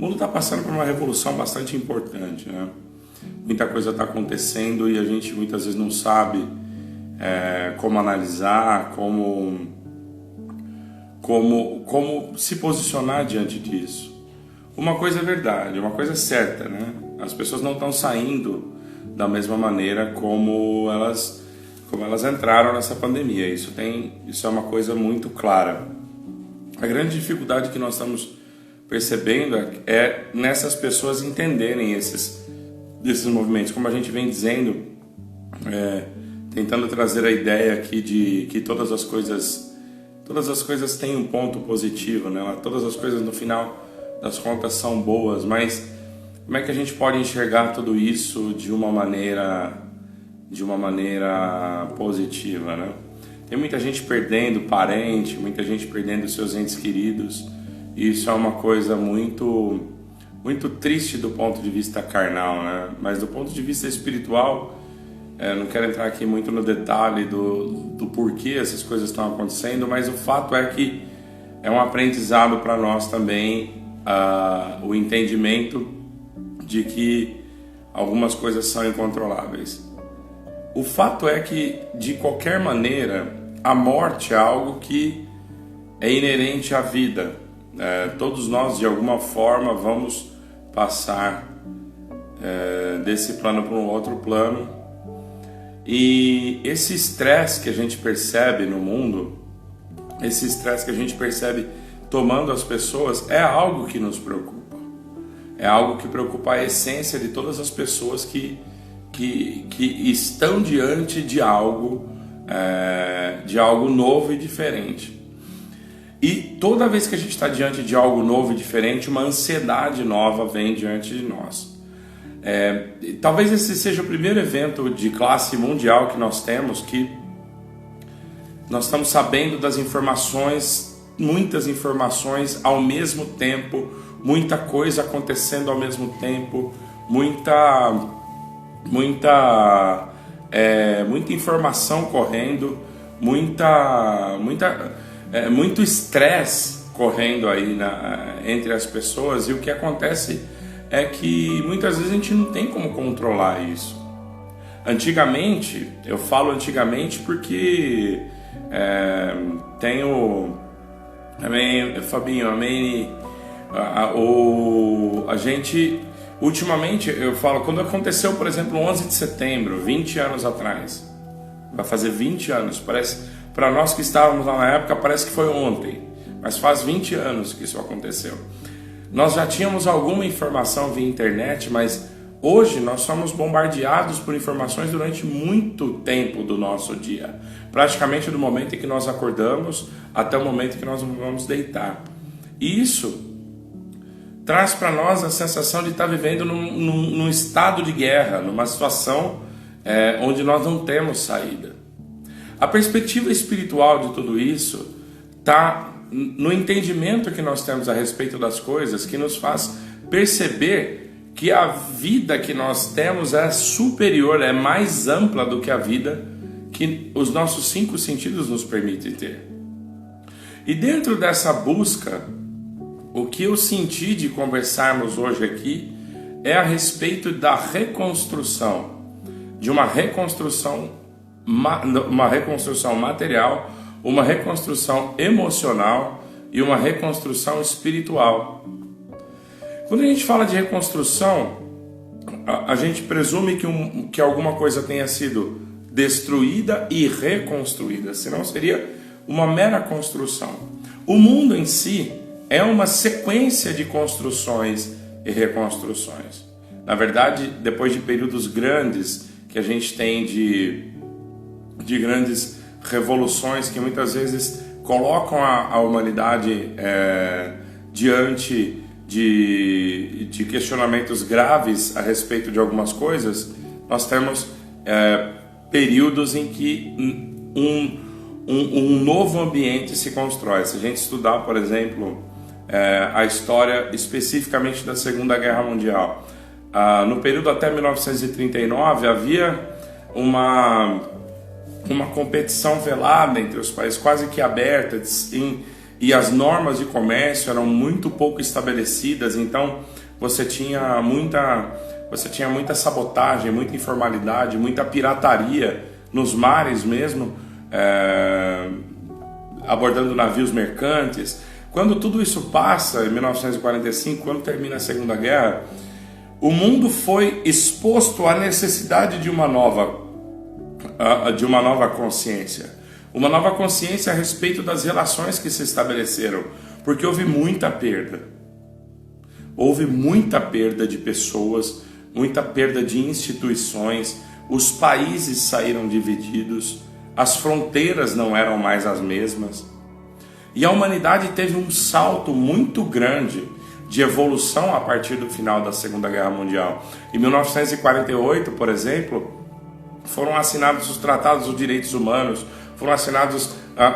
O mundo está passando por uma revolução bastante importante, né? Muita coisa está acontecendo e a gente muitas vezes não sabe como analisar, como se posicionar diante disso. Uma coisa é verdade, uma coisa é certa, né? As pessoas não estão saindo da mesma maneira como elas entraram nessa pandemia. Isso é uma coisa muito clara. A grande dificuldade que nós estamos percebendo é nessas pessoas entenderem esses movimentos, como a gente vem dizendo, tentando trazer a ideia aqui de que todas as coisas têm um ponto positivo, né? Todas as coisas no final das contas são boas, mas como é que a gente pode enxergar tudo isso de uma maneira positiva, né? Tem muita gente perdendo parente, muita gente perdendo seus entes queridos, e isso é uma coisa muito, muito triste do ponto de vista carnal, né? Mas do ponto de vista espiritual, não quero entrar aqui muito no detalhe do porquê essas coisas estão acontecendo, mas o fato é que é um aprendizado para nós também, o entendimento de que algumas coisas são incontroláveis. O fato é que, de qualquer maneira, a morte é algo que é inerente à vida. Todos nós, de alguma forma, vamos passar desse plano para um outro plano. E esse estresse que a gente percebe no mundo, esse estresse que a gente percebe tomando as pessoas, é algo que nos preocupa. É algo que preocupa a essência de todas as pessoas que estão diante de algo novo e diferente. E toda vez que a gente está diante de algo novo e diferente, uma ansiedade nova vem diante de nós. Talvez esse seja o primeiro evento de classe mundial que nós temos, que nós estamos sabendo das informações, muitas informações ao mesmo tempo, muita coisa acontecendo ao mesmo tempo, muita informação correndo, muito estresse correndo aí entre as pessoas, e o que acontece é que muitas vezes a gente não tem como controlar isso. Antigamente, eu falo antigamente porque tenho também, Fabinho, amém, a gente ultimamente, eu falo, quando aconteceu, por exemplo, 11 de setembro, 20 anos atrás, vai fazer 20 anos, parece, para nós que estávamos lá na época, parece que foi ontem, mas faz 20 anos que isso aconteceu. Nós já tínhamos alguma informação via internet, mas hoje nós somos bombardeados por informações durante muito tempo do nosso dia, praticamente do momento em que nós acordamos até o momento em que nós vamos deitar. E isso traz para nós a sensação de estar vivendo num estado de guerra, numa situação onde nós não temos saída. A perspectiva espiritual de tudo isso está no entendimento que nós temos a respeito das coisas, que nos faz perceber que a vida que nós temos é superior, é mais ampla do que a vida que os nossos 5 sentidos nos permitem ter. E dentro dessa busca, o que eu senti de conversarmos hoje aqui é a respeito da reconstrução, de uma reconstrução material, uma reconstrução emocional e uma reconstrução espiritual. Quando a gente fala de reconstrução, a gente presume que alguma coisa tenha sido destruída e reconstruída, senão seria uma mera construção. O mundo em si é uma sequência de construções e reconstruções. Na verdade, depois de períodos grandes que a gente tem de grandes revoluções que muitas vezes colocam a humanidade diante de questionamentos graves a respeito de algumas coisas, nós temos períodos em que um novo ambiente se constrói. Se a gente estudar, por exemplo, a história especificamente da Segunda Guerra Mundial, no período até 1939 havia uma competição velada entre os países, quase que aberta, e as normas de comércio eram muito pouco estabelecidas, então você tinha muita sabotagem, muita informalidade, muita pirataria nos mares mesmo, abordando navios mercantes. Quando tudo isso passa, em 1945, quando termina a Segunda Guerra, o mundo foi exposto à necessidade de uma nova consciência. Uma nova consciência a respeito das relações que se estabeleceram, porque houve muita perda. Houve muita perda de pessoas, muita perda de instituições, os países saíram divididos, as fronteiras não eram mais as mesmas. E a humanidade teve um salto muito grande de evolução a partir do final da Segunda Guerra Mundial. Em 1948, por exemplo, foram assinados os Tratados dos Direitos Humanos, foram assinados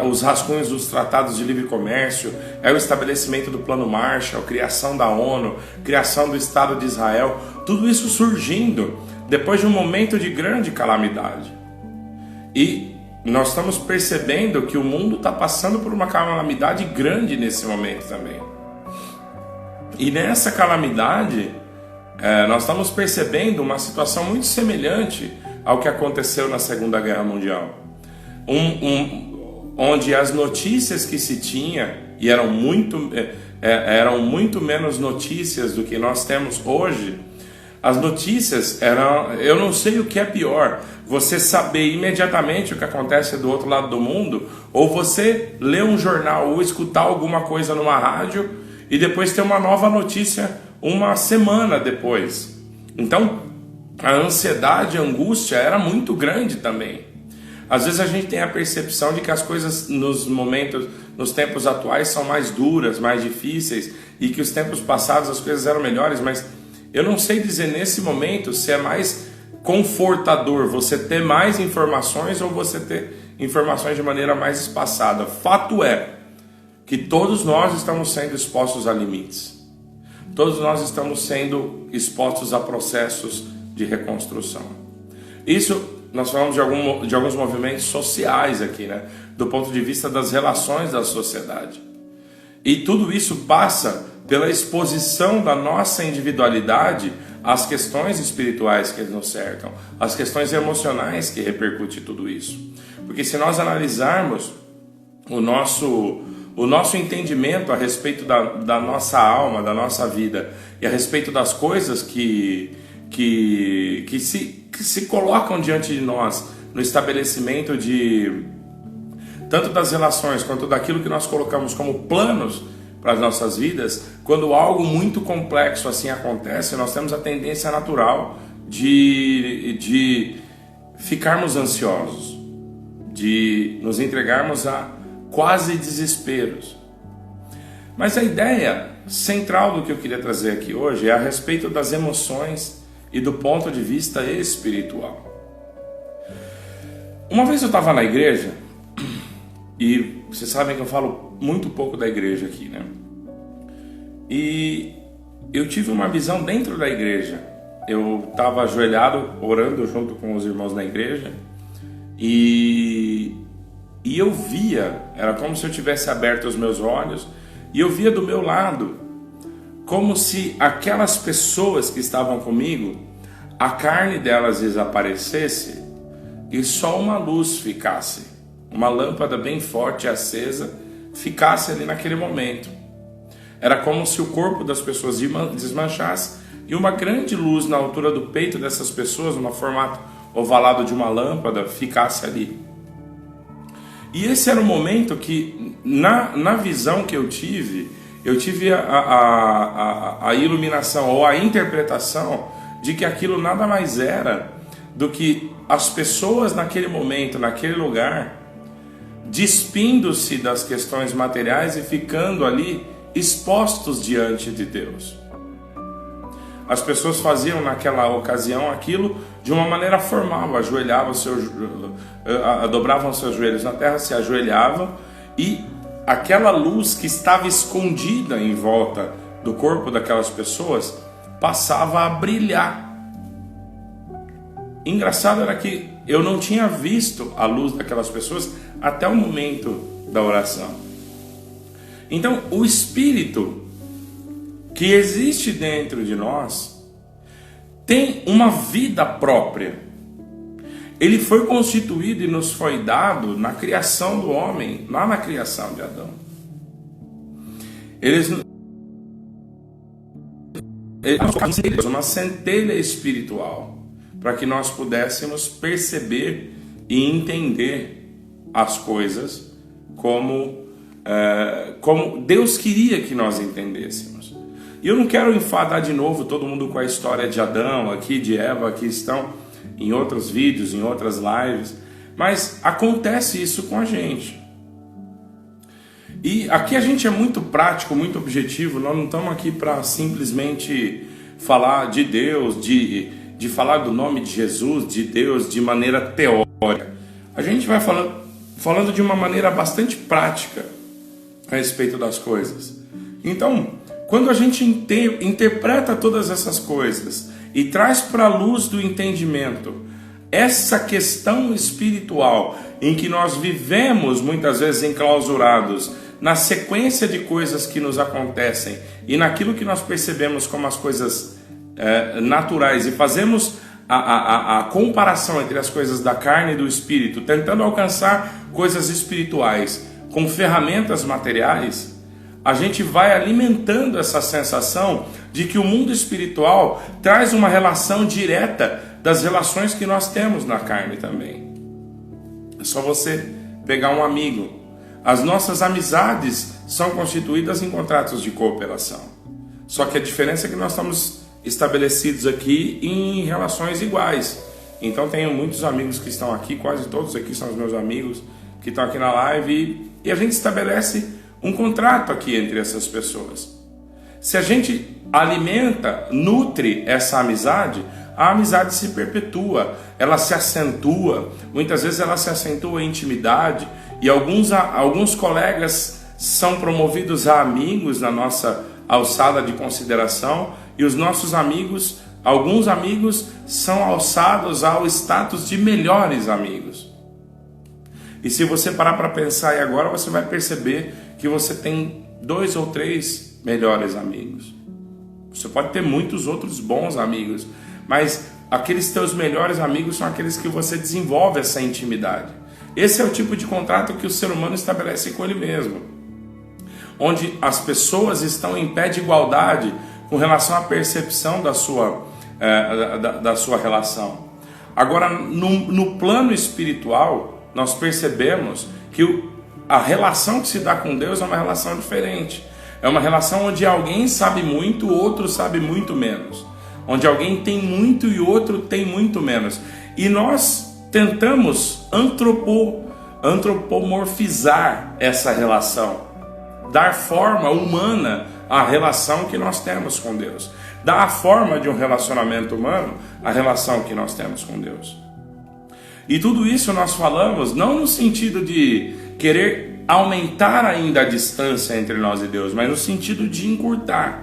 os rascunhos dos Tratados de Livre Comércio, o estabelecimento do Plano Marshall, criação da ONU, criação do Estado de Israel, tudo isso surgindo depois de um momento de grande calamidade. E nós estamos percebendo que o mundo está passando por uma calamidade grande nesse momento também. E nessa calamidade, nós estamos percebendo uma situação muito semelhante ao que aconteceu na Segunda Guerra Mundial. Onde as notícias que se tinha, e eram muito menos notícias do que nós temos hoje, as notícias eram, eu não sei o que é pior, você saber imediatamente o que acontece do outro lado do mundo, ou você ler um jornal ou escutar alguma coisa numa rádio e depois ter uma nova notícia uma semana depois. Então a ansiedade, a angústia era muito grande também. Às vezes a gente tem a percepção de que as coisas nos tempos atuais são mais duras, mais difíceis, e que os tempos passados as coisas eram melhores, mas eu não sei dizer nesse momento se é mais confortador você ter mais informações ou você ter informações de maneira mais espaçada. Fato é que todos nós estamos sendo expostos a limites. Todos nós estamos sendo expostos a processos de reconstrução. Isso nós falamos de alguns movimentos sociais aqui, né? Do ponto de vista das relações da sociedade. E tudo isso passa pela exposição da nossa individualidade às questões espirituais que nos cercam, às questões emocionais que repercutem tudo isso. Porque se nós analisarmos o nosso entendimento a respeito da nossa alma, da nossa vida, e a respeito das coisas que se colocam diante de nós no estabelecimento de tanto das relações quanto daquilo que nós colocamos como planos para as nossas vidas, quando algo muito complexo assim acontece, nós temos a tendência natural de ficarmos ansiosos, de nos entregarmos a quase desesperos. Mas a ideia central do que eu queria trazer aqui hoje é a respeito das emoções e do ponto de vista espiritual. Uma vez eu estava na igreja, e vocês sabem que eu falo muito pouco da igreja aqui, né? E eu tive uma visão dentro da igreja. Eu estava ajoelhado, orando junto com os irmãos na igreja, e eu via, era como se eu tivesse aberto os meus olhos, e eu via do meu lado, como se aquelas pessoas que estavam comigo, a carne delas desaparecesse e só uma luz ficasse, uma lâmpada bem forte acesa ficasse ali naquele momento. Era como se o corpo das pessoas desmanchasse e uma grande luz na altura do peito dessas pessoas, no formato ovalado de uma lâmpada, ficasse ali. E esse era o momento que, na visão que eu tive a iluminação ou a interpretação de que aquilo nada mais era do que as pessoas naquele momento, naquele lugar, despindo-se das questões materiais e ficando ali expostos diante de Deus. As pessoas faziam naquela ocasião aquilo de uma maneira formal, dobravam seus joelhos na terra, se ajoelhavam, e aquela luz que estava escondida em volta do corpo daquelas pessoas passava a brilhar. Engraçado era que eu não tinha visto a luz daquelas pessoas até o momento da oração. Então, o Espírito que existe dentro de nós tem uma vida própria. Ele foi constituído e nos foi dado na criação do homem, lá na criação de Adão. Eles uma centelha espiritual para que nós pudéssemos perceber e entender as coisas como Deus queria que nós entendêssemos. E eu não quero enfadar de novo todo mundo com a história de Adão aqui, de Eva, que estão em outros vídeos, em outras lives, mas acontece isso com a gente. E aqui a gente é muito prático, muito objetivo. Nós não estamos aqui para simplesmente falar de Deus, de falar do nome de Jesus, de Deus, de maneira teórica. A gente vai falando de uma maneira bastante prática a respeito das coisas. Então, quando a gente interpreta todas essas coisas e traz para a luz do entendimento essa questão espiritual em que nós vivemos muitas vezes enclausurados na sequência de coisas que nos acontecem e naquilo que nós percebemos como as coisas naturais, e fazemos a comparação entre as coisas da carne e do espírito, tentando alcançar coisas espirituais com ferramentas materiais, a gente vai alimentando essa sensação de que o mundo espiritual traz uma relação direta das relações que nós temos na carne também. É só você pegar um amigo. As nossas amizades são constituídas em contratos de cooperação. Só que a diferença é que nós estamos estabelecidos aqui em relações iguais. Então tenho muitos amigos que estão aqui, quase todos aqui são os meus amigos que estão aqui na live, e a gente estabelece um contrato aqui entre essas pessoas. Se a gente alimenta, nutre essa amizade, a amizade se perpetua, ela se acentua, muitas vezes ela se acentua em intimidade, e alguns colegas são promovidos a amigos na nossa alçada de consideração, e os nossos amigos, alguns amigos, são alçados ao status de melhores amigos. E se você parar para pensar aí agora, você vai perceber que você tem 2 ou 3 melhores amigos. Você pode ter muitos outros bons amigos, mas aqueles teus melhores amigos são aqueles que você desenvolve essa intimidade. Esse é o tipo de contrato que o ser humano estabelece com ele mesmo, onde as pessoas estão em pé de igualdade com relação à percepção da sua relação. Agora, no plano espiritual, nós percebemos que a relação que se dá com Deus é uma relação diferente. É uma relação onde alguém sabe muito, o outro sabe muito menos. Onde alguém tem muito e o outro tem muito menos. E nós tentamos antropomorfizar essa relação, dar forma humana à relação que nós temos com Deus, dar a forma de um relacionamento humano à relação que nós temos com Deus. E tudo isso nós falamos não no sentido de querer aumentar ainda a distância entre nós e Deus, mas no sentido de encurtar.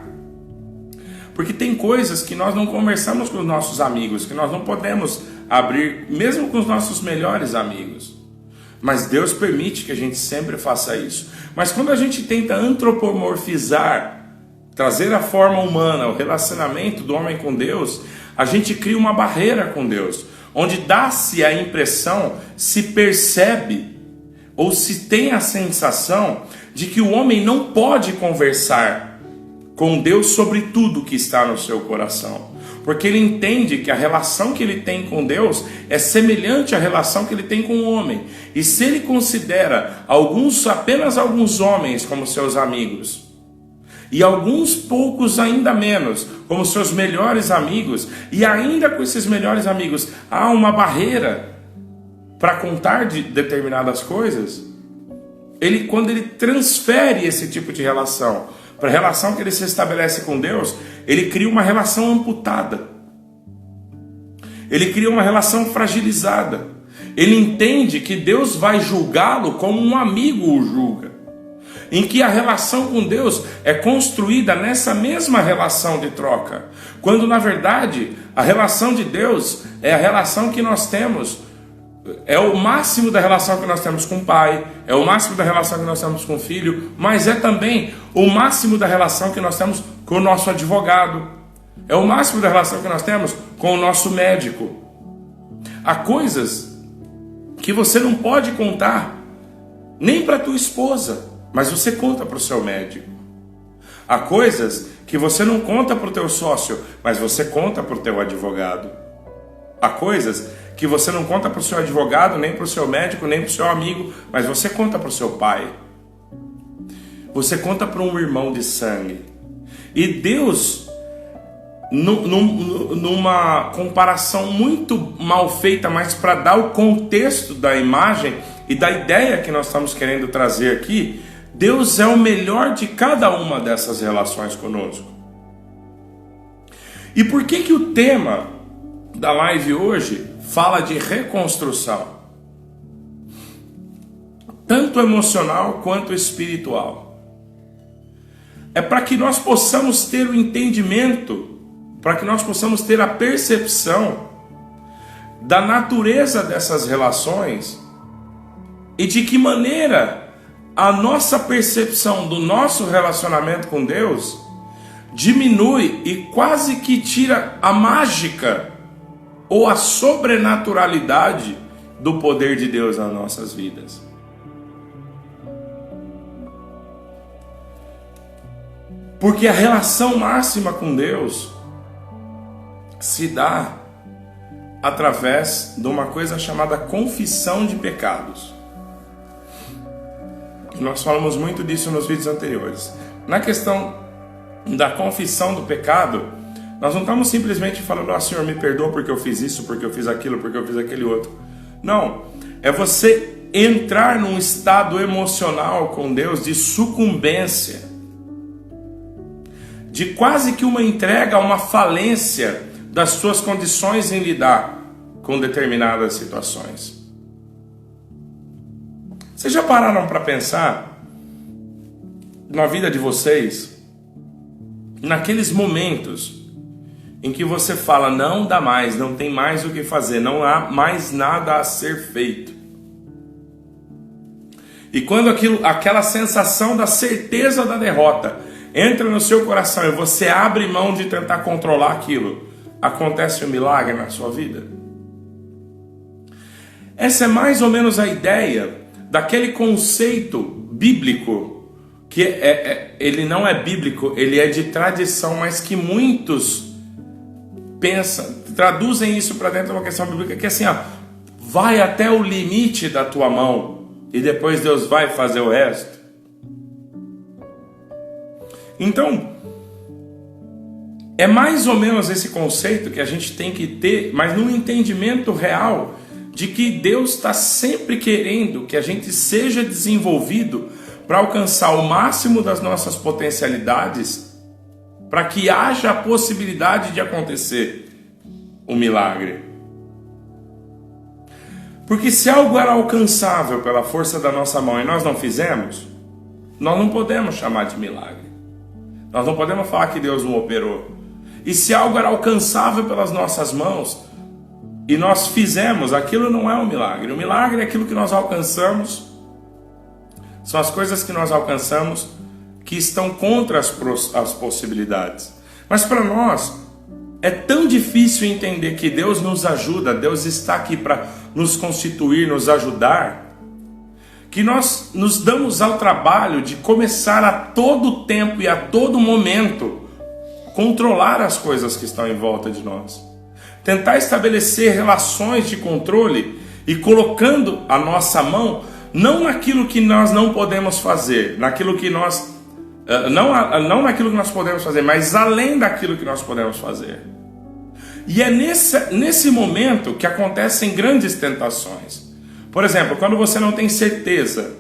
Porque tem coisas que nós não conversamos com os nossos amigos, que nós não podemos abrir, mesmo com os nossos melhores amigos. Mas Deus permite que a gente sempre faça isso. Mas quando a gente tenta antropomorfizar, trazer a forma humana, o relacionamento do homem com Deus, a gente cria uma barreira com Deus, onde dá-se a impressão, se percebe, ou se tem a sensação de que o homem não pode conversar com Deus sobre tudo que está no seu coração, porque ele entende que a relação que ele tem com Deus é semelhante à relação que ele tem com o homem. E se ele considera apenas alguns homens como seus amigos, e alguns poucos ainda menos como seus melhores amigos, e ainda com esses melhores amigos há uma barreira para contar de determinadas coisas, quando ele transfere esse tipo de relação para a relação que ele se estabelece com Deus, ele cria uma relação amputada, ele cria uma relação fragilizada. Ele entende que Deus vai julgá-lo como um amigo o julga, em que a relação com Deus é construída nessa mesma relação de troca, quando na verdade a relação de Deus é a relação que nós temos É o máximo da relação que nós temos com o pai, é o máximo da relação que nós temos com o filho, mas é também o máximo da relação que nós temos com o nosso advogado. É o máximo da relação que nós temos com o nosso médico. Há coisas que você não pode contar nem para tua esposa, mas você conta para o seu médico. Há coisas que você não conta para o teu sócio, mas você conta para o teu advogado. Há coisas que você não conta para o seu advogado, nem para o seu médico, nem para o seu amigo, mas você conta para o seu pai. Você conta para um irmão de sangue. E Deus, numa comparação muito mal feita, mas para dar o contexto da imagem e da ideia que nós estamos querendo trazer aqui, Deus é o melhor de cada uma dessas relações conosco. E por que o tema da live hoje fala de reconstrução? Tanto emocional quanto espiritual. É para que nós possamos ter o entendimento, para que nós possamos ter a percepção da natureza dessas relações e de que maneira a nossa percepção do nosso relacionamento com Deus diminui e quase que tira a mágica ou a sobrenaturalidade do poder de Deus nas nossas vidas. Porque a relação máxima com Deus se dá através de uma coisa chamada confissão de pecados. Nós falamos muito disso nos vídeos anteriores. Na questão da confissão do pecado, nós não estamos simplesmente falando, Senhor, me perdoa porque eu fiz isso, porque eu fiz aquilo, porque eu fiz aquele outro. Não, é você entrar num estado emocional com Deus de sucumbência, de quase que uma entrega a uma falência das suas condições em lidar com determinadas situações. Vocês já pararam para pensar na vida de vocês, naqueles momentos em que você fala, não dá mais, não tem mais o que fazer, não há mais nada a ser feito. E quando aquela sensação da certeza da derrota entra no seu coração e você abre mão de tentar controlar aquilo, acontece um milagre na sua vida? Essa é mais ou menos a ideia daquele conceito bíblico, que ele não é bíblico, ele é de tradição, mas que muitos traduzem isso para dentro de uma questão bíblica, que é assim, vai até o limite da tua mão e depois Deus vai fazer o resto. Então, é mais ou menos esse conceito que a gente tem que ter, mas num entendimento real de que Deus está sempre querendo que a gente seja desenvolvido para alcançar o máximo das nossas potencialidades, para que haja a possibilidade de acontecer o milagre. Porque se algo era alcançável pela força da nossa mão e nós não fizemos, nós não podemos chamar de milagre. Nós não podemos falar que Deus não operou. E se algo era alcançável pelas nossas mãos e nós fizemos, aquilo não é um milagre. O milagre é aquilo que nós alcançamos, são as coisas que nós alcançamos que estão contra as possibilidades. Mas para nós é tão difícil entender que Deus nos ajuda, Deus está aqui para nos constituir, nos ajudar, que nós nos damos ao trabalho de começar a todo tempo e a todo momento controlar as coisas que estão em volta de nós. Tentar estabelecer relações de controle e colocando a nossa mão não naquilo que nós não podemos fazer, naquilo que nós não naquilo que nós podemos fazer, mas além daquilo que nós podemos fazer. E é nesse momento que acontecem grandes tentações. Por exemplo, quando você não tem certeza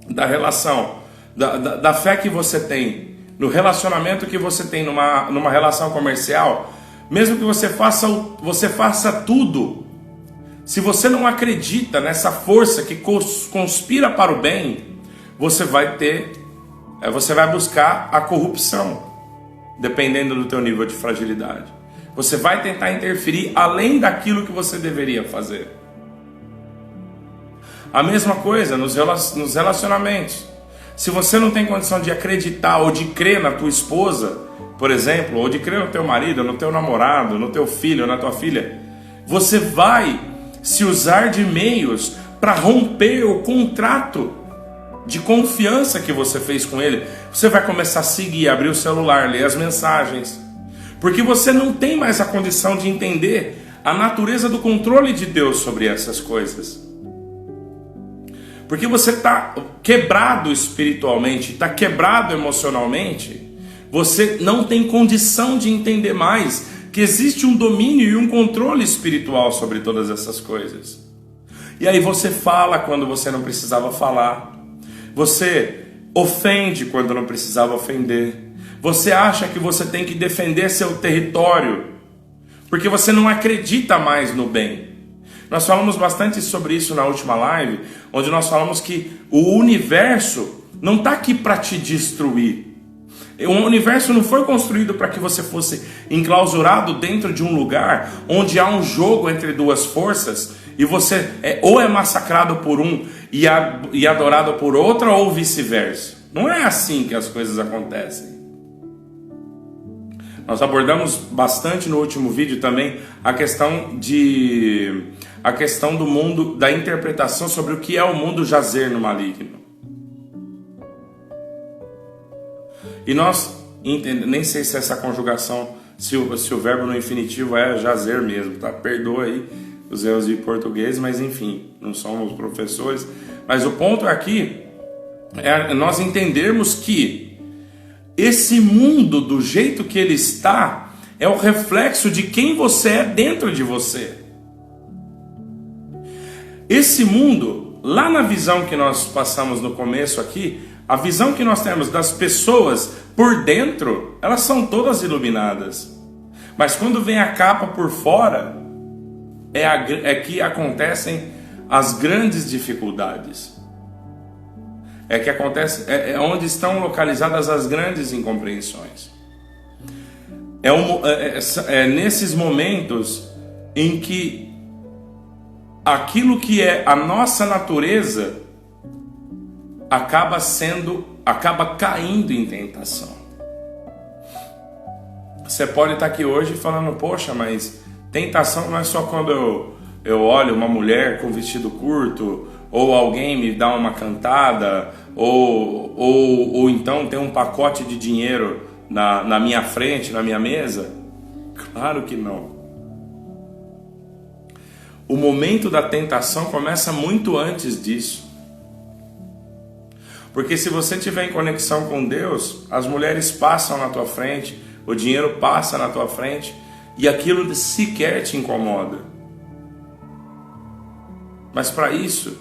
da relação, da fé que você tem, no relacionamento que você tem numa relação comercial, mesmo que você faça tudo, se você não acredita nessa força que conspira para o bem, você vai buscar a corrupção, dependendo do teu nível de fragilidade. Você vai tentar interferir além daquilo que você deveria fazer. A mesma coisa nos relacionamentos. Se você não tem condição de acreditar ou de crer na tua esposa, por exemplo, ou de crer no teu marido, no teu namorado, no teu filho, na tua filha, você vai se usar de meios para romper o contrato de confiança que você fez com ele. Você vai começar a seguir, abrir o celular, ler as mensagens, porque você não tem mais a condição de entender a natureza do controle de Deus sobre essas coisas. Porque você está quebrado espiritualmente, está quebrado emocionalmente, você não tem condição de entender mais que existe um domínio e um controle espiritual sobre todas essas coisas. E aí você fala quando você não precisava falar, você ofende quando não precisava ofender, você acha que você tem que defender seu território, porque você não acredita mais no bem. Nós falamos bastante sobre isso na última live, onde nós falamos que o universo não está aqui para te destruir. O universo não foi construído para que você fosse enclausurado dentro de um lugar onde há um jogo entre duas forças e você ou é massacrado por um e adorado por outra, ou vice-versa. Não é assim que as coisas acontecem. Nós abordamos bastante no último vídeo também a questão do mundo, da interpretação sobre o que é o mundo jazer no maligno. E nós nem sei se essa conjugação, se o verbo no infinitivo é jazer mesmo, tá? Perdoa aí os erros de português, mas enfim, não somos professores. Mas o ponto aqui é nós entendermos que esse mundo, do jeito que ele está, é o reflexo de quem você é dentro de você. Esse mundo, lá na visão que nós passamos no começo aqui, a visão que nós temos das pessoas por dentro, elas são todas iluminadas. Mas quando vem a capa por fora, é que acontecem as grandes dificuldades. É onde estão localizadas as grandes incompreensões. É nesses momentos em que aquilo que é a nossa natureza acaba caindo em tentação. Você pode estar aqui hoje falando, poxa, mas tentação não é só quando eu olho uma mulher com vestido curto, ou alguém me dá uma cantada, ou então tem um pacote de dinheiro na minha frente, na minha mesa. Claro que não. O momento da tentação começa muito antes disso. Porque se você estiver em conexão com Deus, as mulheres passam na tua frente, o dinheiro passa na tua frente, e aquilo sequer te incomoda. Mas para isso,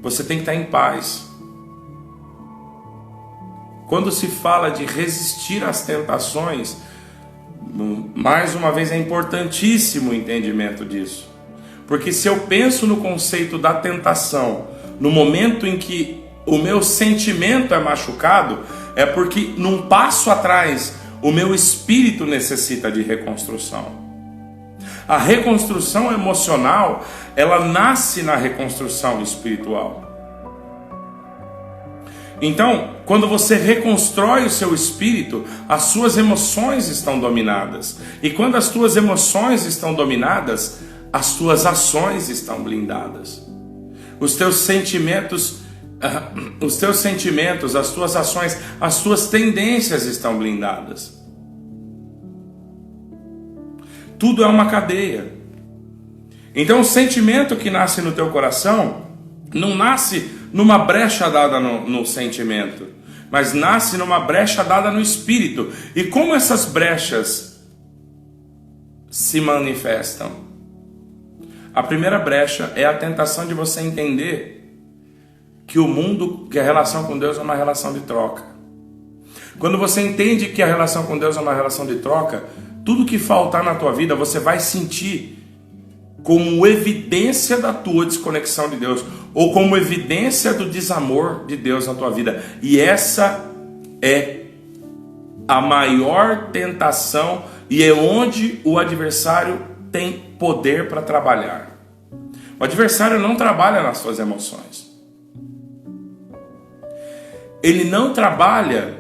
você tem que estar em paz. Quando se fala de resistir às tentações, mais uma vez é importantíssimo o entendimento disso. Porque se eu penso no conceito da tentação, no momento em que o meu sentimento é machucado, é porque num passo atrás o meu espírito necessita de reconstrução. A reconstrução emocional, ela nasce na reconstrução espiritual. Então, quando você reconstrói o seu espírito, as suas emoções estão dominadas. E quando as tuas emoções estão dominadas, as tuas ações estão blindadas. Os teus sentimentos, as tuas ações, as tuas tendências estão blindadas. Tudo é uma cadeia. Então o sentimento que nasce no teu coração não nasce numa brecha dada no sentimento, mas nasce numa brecha dada no espírito. E como essas brechas se manifestam? A primeira brecha é a tentação de você entender que que a relação com Deus é uma relação de troca. Quando você entende que a relação com Deus é uma relação de troca, tudo que faltar na tua vida você vai sentir como evidência da tua desconexão de Deus, ou como evidência do desamor de Deus na tua vida. E essa é a maior tentação, e é onde o adversário tem poder para trabalhar. O adversário não trabalha nas suas emoções. Ele não trabalha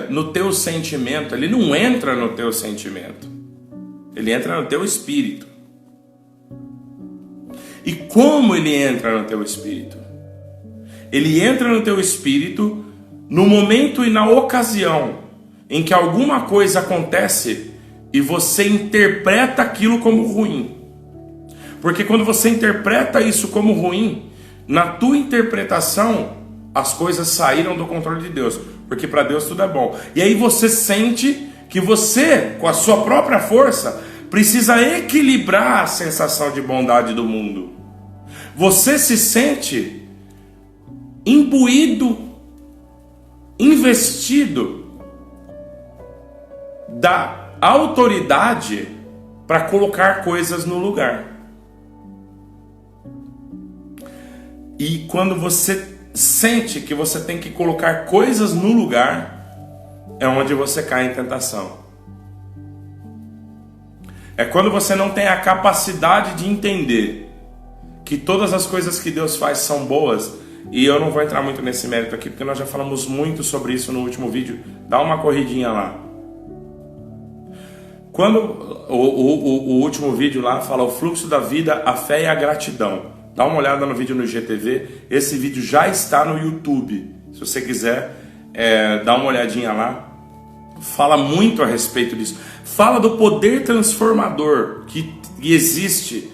no teu sentimento, ele não entra no teu sentimento. Ele entra no teu espírito. E como ele entra no teu espírito? Ele entra no teu espírito no momento e na ocasião em que alguma coisa acontece e você interpreta aquilo como ruim. Porque quando você interpreta isso como ruim, na tua interpretação, as coisas saíram do controle de Deus. Porque para Deus tudo é bom. E aí você sente que você, com a sua própria força, precisa equilibrar a sensação de bondade do mundo. Você se sente imbuído, investido da autoridade para colocar coisas no lugar. E quando você sente que você tem que colocar coisas no lugar, é onde você cai em tentação. É quando você não tem a capacidade de entender que todas as coisas que Deus faz são boas. E eu não vou entrar muito nesse mérito aqui, porque nós já falamos muito sobre isso no último vídeo. Dá uma corridinha lá. Quando o último vídeo lá fala o fluxo da vida, a fé e a gratidão. Dá uma olhada no vídeo no IGTV. Esse vídeo já está no YouTube. Se você quiser, dá uma olhadinha lá. Fala muito a respeito disso. Fala do poder transformador que existe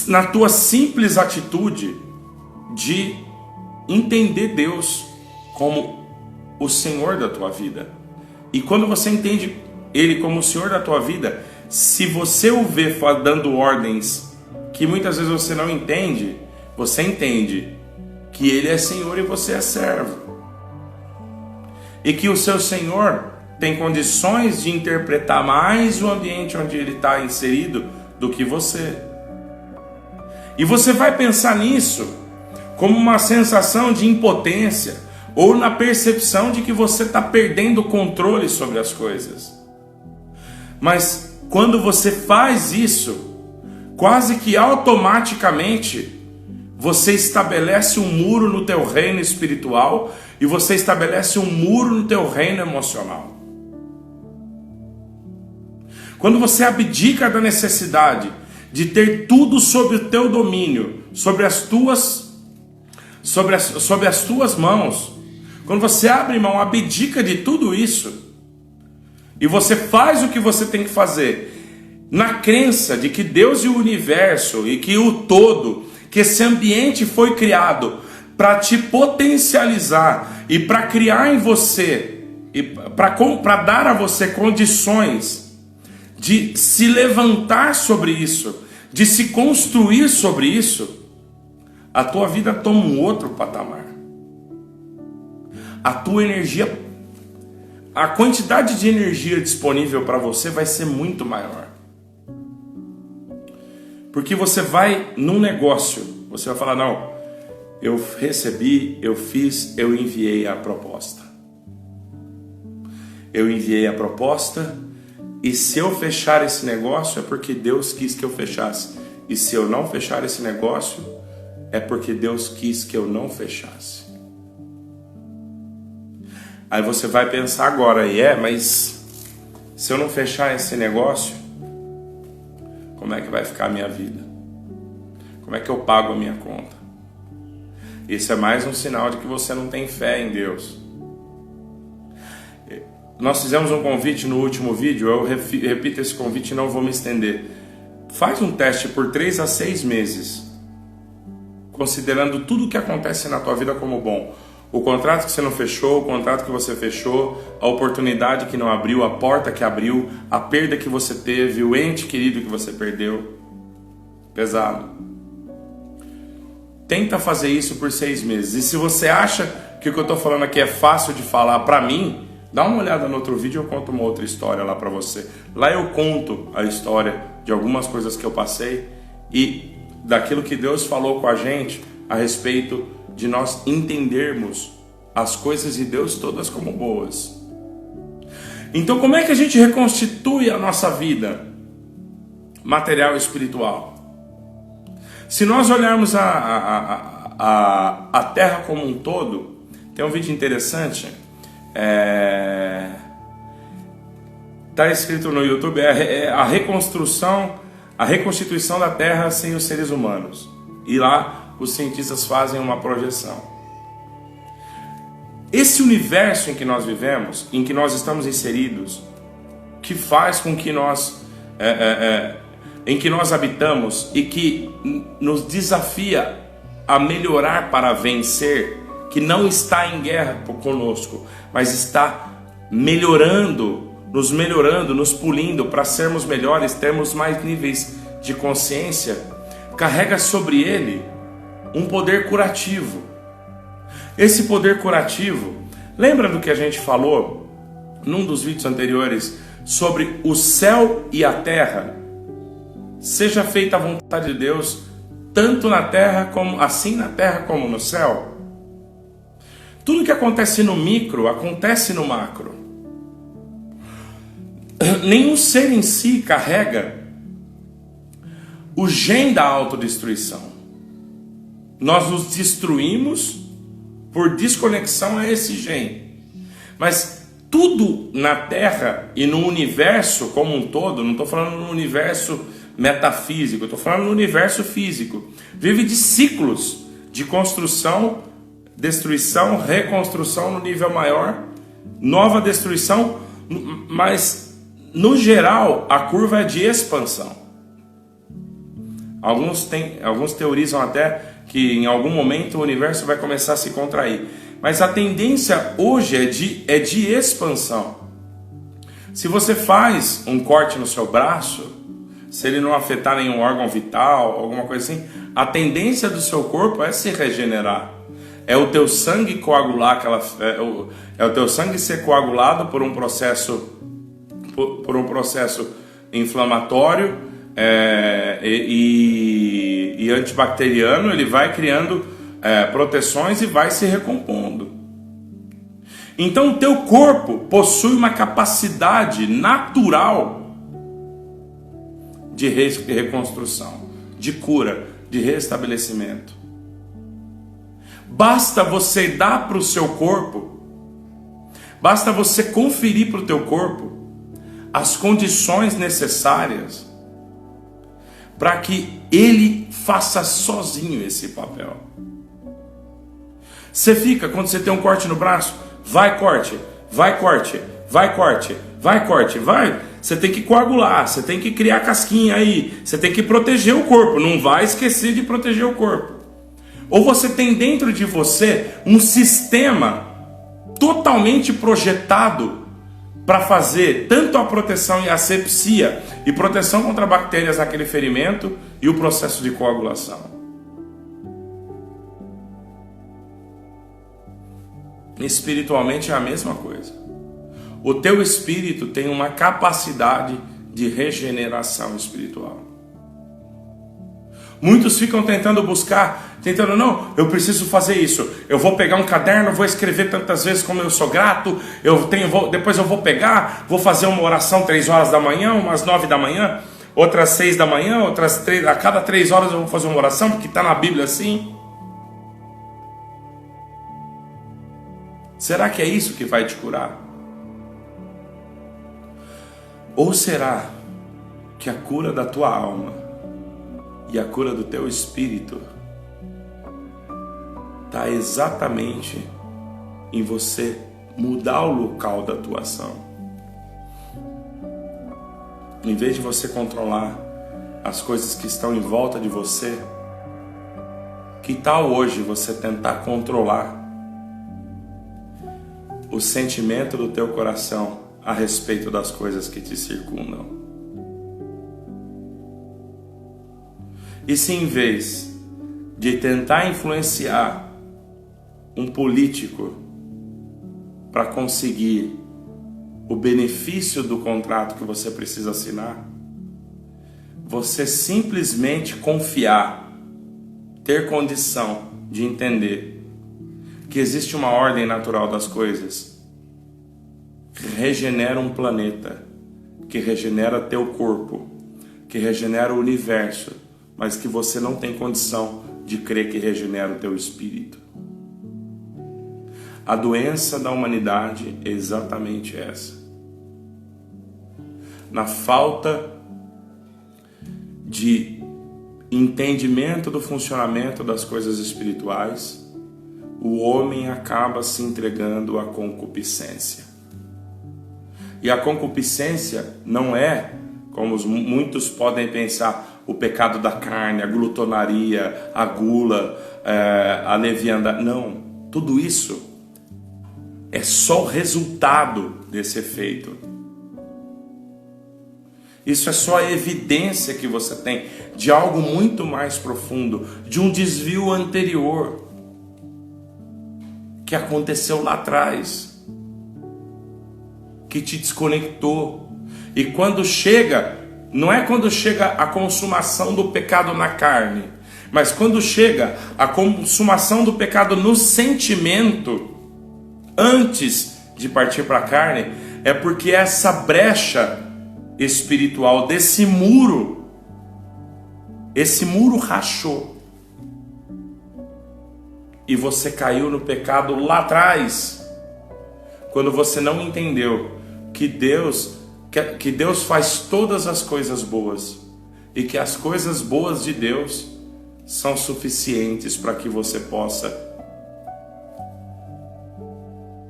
na tua simples atitude de entender Deus como o Senhor da tua vida. E quando você entende Ele como o Senhor da tua vida, se você o vê dando ordens que muitas vezes você não entende, você entende que Ele é Senhor e você é servo. E que o seu Senhor tem condições de interpretar mais o ambiente onde Ele está inserido do que você. E você vai pensar nisso como uma sensação de impotência ou na percepção de que você está perdendo o controle sobre as coisas. Mas quando você faz isso, quase que automaticamente você estabelece um muro no teu reino espiritual e você estabelece um muro no teu reino emocional. Quando você abdica da necessidade de ter tudo sob o teu domínio, sobre as tuas mãos, quando você abre mão, abdica de tudo isso, e você faz o que você tem que fazer, na crença de que Deus e o universo, e que o todo, que esse ambiente foi criado para te potencializar, e para criar em você, e para dar a você condições de se levantar sobre isso, de se construir sobre isso, a tua vida toma um outro patamar. A tua energia, a quantidade de energia disponível para você vai ser muito maior. Porque você vai num negócio, você vai falar, não, eu recebi, eu fiz, eu enviei a proposta. Eu enviei a proposta, e se eu fechar esse negócio é porque Deus quis que eu fechasse. E se eu não fechar esse negócio, é porque Deus quis que eu não fechasse. Aí você vai pensar agora, mas se eu não fechar esse negócio, como é que vai ficar a minha vida? Como é que eu pago a minha conta? Isso é mais um sinal de que você não tem fé em Deus. Nós fizemos um convite no último vídeo, eu repito esse convite e não vou me estender. Faz um teste por 3 a 6 meses, considerando tudo o que acontece na tua vida como bom. O contrato que você não fechou, o contrato que você fechou, a oportunidade que não abriu, a porta que abriu, a perda que você teve, o ente querido que você perdeu. Pesado. Tenta fazer isso por 6 meses. E se você acha que o que eu estou falando aqui é fácil de falar para mim, dá uma olhada no outro vídeo, eu conto uma outra história lá para você. Lá eu conto a história de algumas coisas que eu passei e daquilo que Deus falou com a gente a respeito de nós entendermos as coisas de Deus todas como boas. Então como é que a gente reconstitui a nossa vida? material e espiritual. Se nós olharmos a Terra como um todo, tem um vídeo interessante, está escrito no YouTube, a reconstituição da Terra sem os seres humanos. E lá os cientistas fazem uma projeção. Esse universo em que nós vivemos, em que nós estamos inseridos, que faz com que nós, em que nós habitamos e que nos desafia a melhorar para vencer, que não está em guerra conosco, mas está melhorando, nos pulindo para sermos melhores, termos mais níveis de consciência, carrega sobre ele um poder curativo. Esse poder curativo, lembra do que a gente falou num dos vídeos anteriores sobre o céu e a terra? Seja feita a vontade de Deus, tanto na terra como assim na terra como no céu. Tudo que acontece no micro acontece no macro. Nenhum ser em si carrega o gene da autodestruição. Nós nos destruímos por desconexão a esse gene. Mas tudo na Terra e no universo como um todo, não estou falando no universo metafísico, estou falando no universo físico, vive de ciclos de construção, destruição, reconstrução no nível maior, nova destruição, mas no geral a curva é de expansão. Alguns teorizam até que em algum momento o universo vai começar a se contrair. Mas a tendência hoje é de expansão. Se você faz um corte no seu braço, se ele não afetar nenhum órgão vital, alguma coisa assim, a tendência do seu corpo é se regenerar. É o teu sangue coagular, é o teu sangue ser coagulado por um processo inflamatório e antibacteriano. Ele vai criando proteções e vai se recompondo. Então o teu corpo possui uma capacidade natural de reconstrução, de cura, de restabelecimento. Basta você dar para o seu corpo, basta você conferir para o teu corpo as condições necessárias para que ele faça sozinho esse papel. Você fica, quando você tem um corte no braço, vai corte, vai corte, vai corte, vai corte, vai. Você tem que coagular, você tem que criar casquinha aí, você tem que proteger o corpo, não vai esquecer de proteger o corpo. Ou você tem dentro de você um sistema totalmente projetado para fazer tanto a proteção e a asepsia e proteção contra bactérias naquele ferimento e o processo de coagulação. Espiritualmente é a mesma coisa. O teu espírito tem uma capacidade de regeneração espiritual. Muitos ficam tentando buscar, não, eu preciso fazer isso. Eu vou pegar um caderno, vou escrever tantas vezes como eu sou grato. Depois eu vou pegar, vou fazer uma oração 3 horas da manhã, umas 9 da manhã, outras 6 da manhã, outras 3, a cada 3 horas eu vou fazer uma oração, porque está na Bíblia assim. Será que é isso que vai te curar? Ou será que a cura da tua alma e a cura do teu espírito está exatamente em você mudar o local da tua ação? Em vez de você controlar as coisas que estão em volta de você, que tal hoje você tentar controlar o sentimento do teu coração a respeito das coisas que te circundam? E se em vez de tentar influenciar um político para conseguir o benefício do contrato que você precisa assinar, você simplesmente confiar, ter condição de entender que existe uma ordem natural das coisas que regenera um planeta, que regenera teu corpo, que regenera o universo, mas que você não tem condição de crer que regenera o teu espírito. A doença da humanidade é exatamente essa. Na falta de entendimento do funcionamento das coisas espirituais, o homem acaba se entregando à concupiscência. E a concupiscência não é, como muitos podem pensar, o pecado da carne, a glutonaria, a gula, a leviandade. Não, tudo isso é só o resultado desse efeito. Isso é só a evidência que você tem de algo muito mais profundo, de um desvio anterior que aconteceu lá atrás, que te desconectou. E quando chega, não é quando chega a consumação do pecado na carne, mas quando chega a consumação do pecado no sentimento, antes de partir para a carne, é porque essa brecha espiritual desse muro, esse muro rachou e você caiu no pecado lá atrás, quando você não entendeu que Deus faz todas as coisas boas e que as coisas boas de Deus são suficientes para que você possa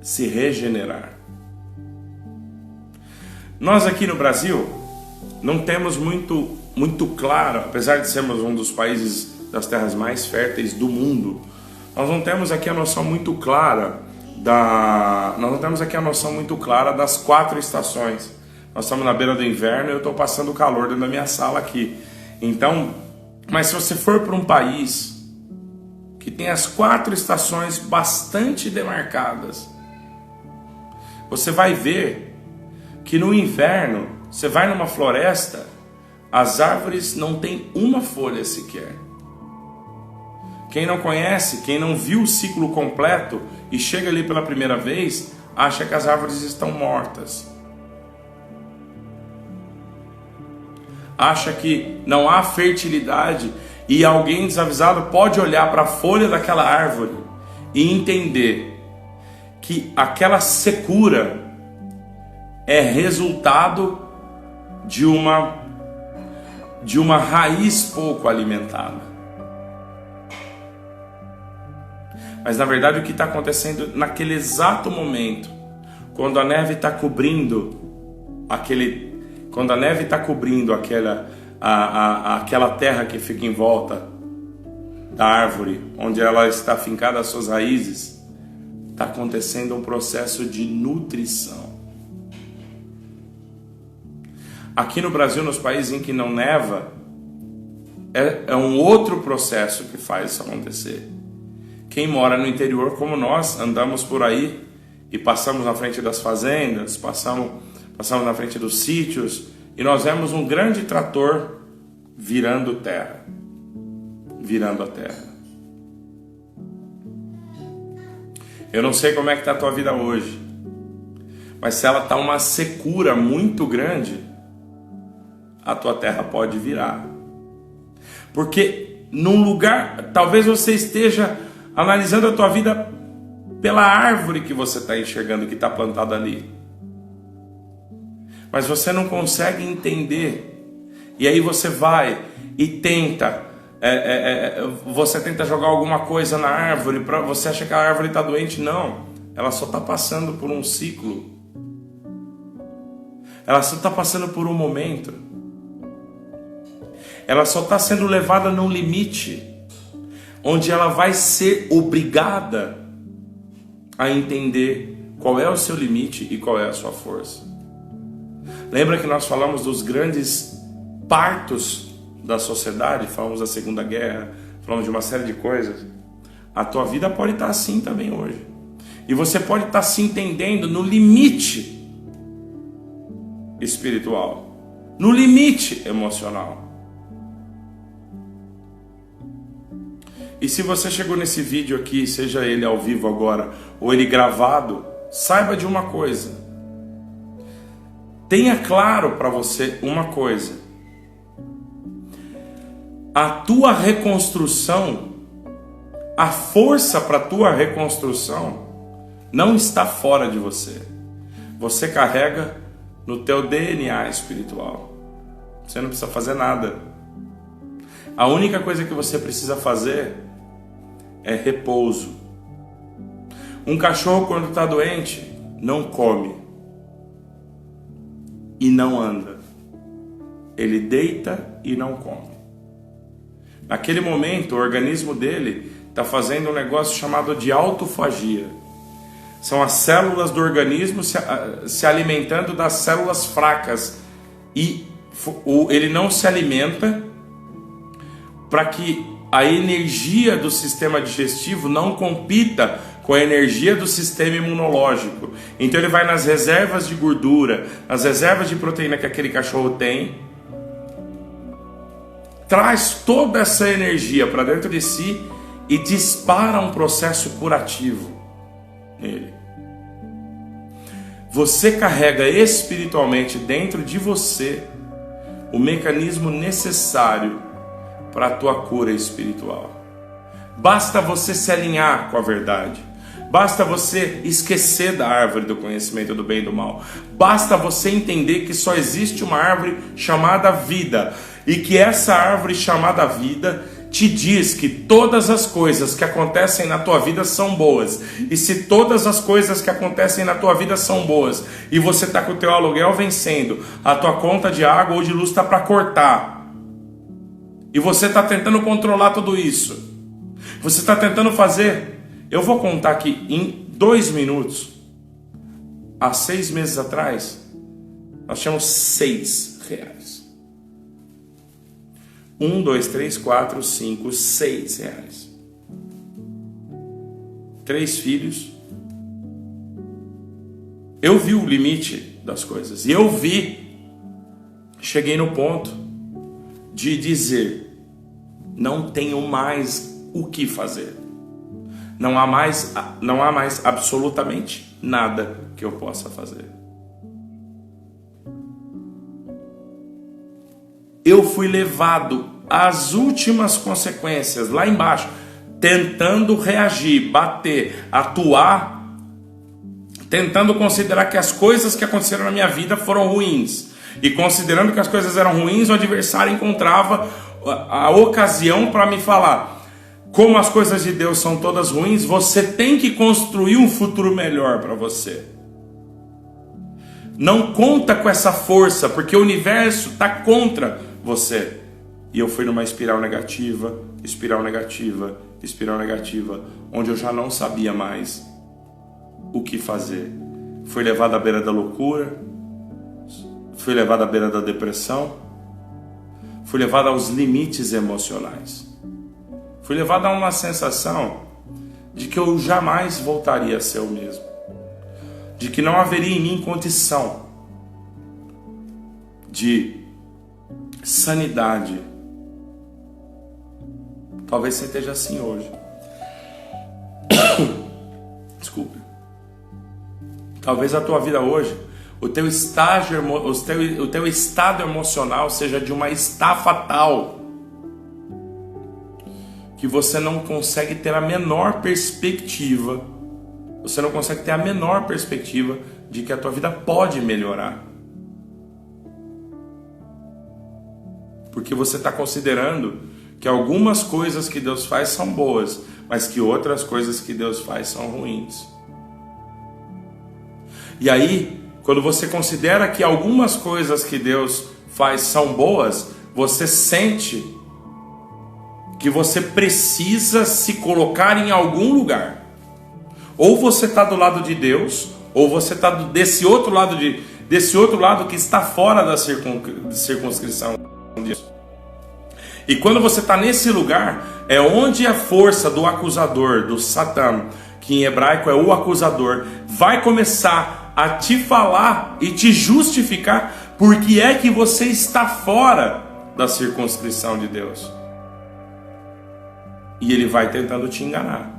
se regenerar. Nós aqui no Brasil não temos muito claro, apesar de sermos um dos países das terras mais férteis do mundo, nós não temos aqui a noção muito clara das 4 estações. Nós estamos na beira do inverno e eu estou passando calor dentro da minha sala aqui. Então, mas se você for para um país que tem as 4 estações bastante demarcadas, você vai ver que no inverno, você vai numa floresta, as árvores não têm uma folha sequer. Quem não conhece, quem não viu o ciclo completo e chega ali pela primeira vez, acha que as árvores estão mortas. Acha que não há fertilidade e alguém desavisado pode olhar para a folha daquela árvore e entender que aquela secura é resultado de uma raiz pouco alimentada. Mas na verdade o que está acontecendo naquele exato momento, quando a neve está cobrindo aquela terra que fica em volta da árvore, onde ela está fincada as suas raízes, está acontecendo um processo de nutrição. Aqui no Brasil, nos países em que não neva, é um outro processo que faz isso acontecer. Quem mora no interior como nós, andamos por aí e passamos na frente das fazendas, passamos na frente dos sítios e nós vemos um grande trator virando a terra. Eu não sei como é que está a tua vida hoje, mas se ela está uma secura muito grande, a tua terra pode virar. Porque num lugar, talvez você esteja analisando a tua vida pela árvore que você está enxergando que está plantada ali, mas você não consegue entender, e aí você vai e tenta você tenta jogar alguma coisa na árvore, você acha que a árvore está doente. Não, ela só está passando por um ciclo, ela só está passando por um momento, ela só está sendo levada num limite onde ela vai ser obrigada a entender qual é o seu limite e qual é a sua força. Lembra que nós falamos dos grandes partos da sociedade? Falamos da Segunda Guerra, falamos de uma série de coisas. A tua vida pode estar assim também hoje. E você pode estar se entendendo no limite espiritual, no limite emocional. E se você chegou nesse vídeo aqui, seja ele ao vivo agora ou ele gravado, saiba de uma coisa. Tenha claro para você uma coisa. a tua reconstrução, a força para a tua reconstrução não está fora de você. Você carrega no teu DNA espiritual. Você não precisa fazer nada. A única coisa que você precisa fazer é repouso. Um cachorro, quando está doente, não come e não anda. Ele deita e não come. Naquele momento, o organismo dele está fazendo um negócio chamado de autofagia. São as células do organismo se alimentando das células fracas. E ele não se alimenta para que a energia do sistema digestivo não compita com a energia do sistema imunológico. Então ele vai nas reservas de gordura, nas reservas de proteína que aquele cachorro tem, traz toda essa energia para dentro de si e dispara um processo curativo nele. Você carrega espiritualmente dentro de você o mecanismo necessário para a tua cura espiritual. Basta você se alinhar com a verdade. Basta você esquecer da árvore do conhecimento do bem e do mal. Basta você entender que só existe uma árvore chamada vida. E que essa árvore chamada vida te diz que todas as coisas que acontecem na tua vida são boas. E se todas as coisas que acontecem na tua vida são boas, e você está com o teu aluguel vencendo, a tua conta de água ou de luz está para cortar, e você está tentando controlar tudo isso, você está tentando fazer... Eu vou contar aqui em 2 minutos. Há 6 meses atrás, nós tínhamos R$6. 1, 2, 3, 4, 5, R$6. 3 filhos. Eu vi o limite das coisas. E cheguei no ponto de dizer, não tenho mais o que fazer. Não há mais absolutamente nada que eu possa fazer. Eu fui levado às últimas consequências, lá embaixo, tentando reagir, bater, atuar, tentando considerar que as coisas que aconteceram na minha vida foram ruins. E considerando que as coisas eram ruins, o adversário encontrava a ocasião para me falar: como as coisas de Deus são todas ruins, você tem que construir um futuro melhor para você. Não conta com essa força, porque o universo está contra você. E eu fui numa espiral negativa, onde eu já não sabia mais o que fazer. Fui levado à beira da loucura, fui levado à beira da depressão, fui levado aos limites emocionais. Fui levado a uma sensação de que eu jamais voltaria a ser o mesmo. De que não haveria em mim condição de sanidade. Talvez você esteja assim hoje. Desculpe. Talvez a tua vida hoje, o teu estado emocional seja de uma estafa tal que você não consegue ter a menor perspectiva. Você não consegue ter a menor perspectiva de que a tua vida pode melhorar. Porque você está considerando que algumas coisas que Deus faz são boas, mas que outras coisas que Deus faz são ruins. E aí, quando você considera que algumas coisas que Deus faz são boas, você sente que você precisa se colocar em algum lugar. Ou você está do lado de Deus, ou você está desse outro lado que está fora da circunscrição de Deus. E quando você está nesse lugar, é onde a força do acusador, do Satã, que em hebraico é o acusador, vai começar a te falar e te justificar porque é que você está fora da circunscrição de Deus. E ele vai tentando te enganar.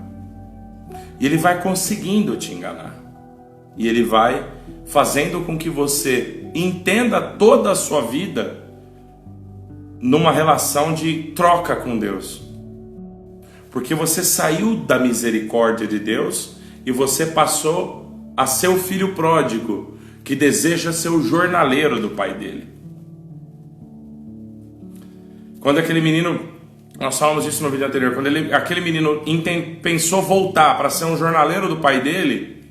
E ele vai conseguindo te enganar. E ele vai fazendo com que você entenda toda a sua vida numa relação de troca com Deus. Porque você saiu da misericórdia de Deus e você passou a ser o filho pródigo, que deseja ser o jornaleiro do pai dele. Quando aquele menino, nós falamos isso no vídeo anterior, quando aquele menino pensou voltar para ser um jornaleiro do pai dele,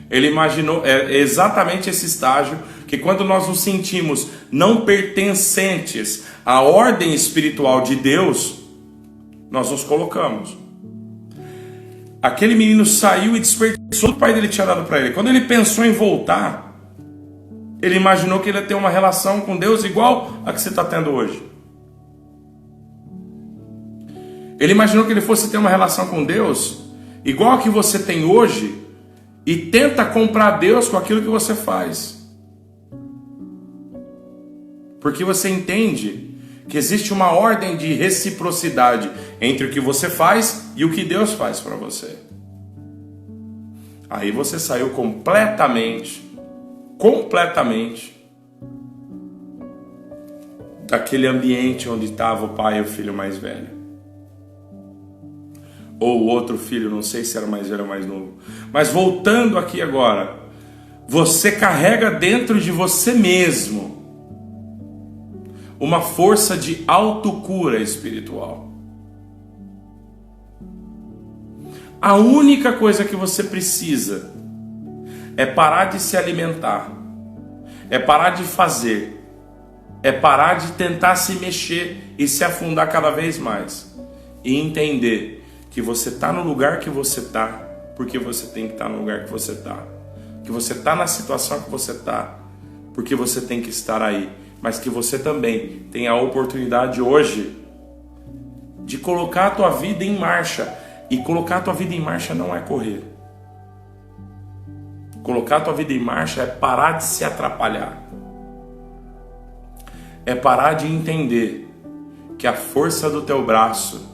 ele imaginou exatamente esse estágio, que quando nós nos sentimos não pertencentes à ordem espiritual de Deus, nós nos colocamos. Aquele menino saiu e desperdiçou o que o pai dele tinha dado para ele. Quando ele pensou em voltar, ele imaginou que ele ia ter uma relação com Deus igual a que você está tendo hoje. Ele imaginou que ele fosse ter uma relação com Deus igual a que você tem hoje e tenta comprar Deus com aquilo que você faz. Porque você entende que existe uma ordem de reciprocidade entre o que você faz e o que Deus faz para você. Aí você saiu completamente daquele ambiente onde estava o pai e o filho mais velho. Ou o outro filho, não sei se era mais velho ou mais novo. Mas voltando aqui agora, você carrega dentro de você mesmo uma força de autocura espiritual. A única coisa que você precisa é parar de se alimentar, é parar de fazer, é parar de tentar se mexer e se afundar cada vez mais e entender que você está no lugar que você está porque você tem que estar no lugar que você está, que você está na situação que você está porque você tem que estar aí, mas que você também tem a oportunidade hoje de colocar a tua vida em marcha. E colocar a tua vida em marcha não é correr. Colocar a tua vida em marcha é parar de se atrapalhar. É parar de entender que a força do teu braço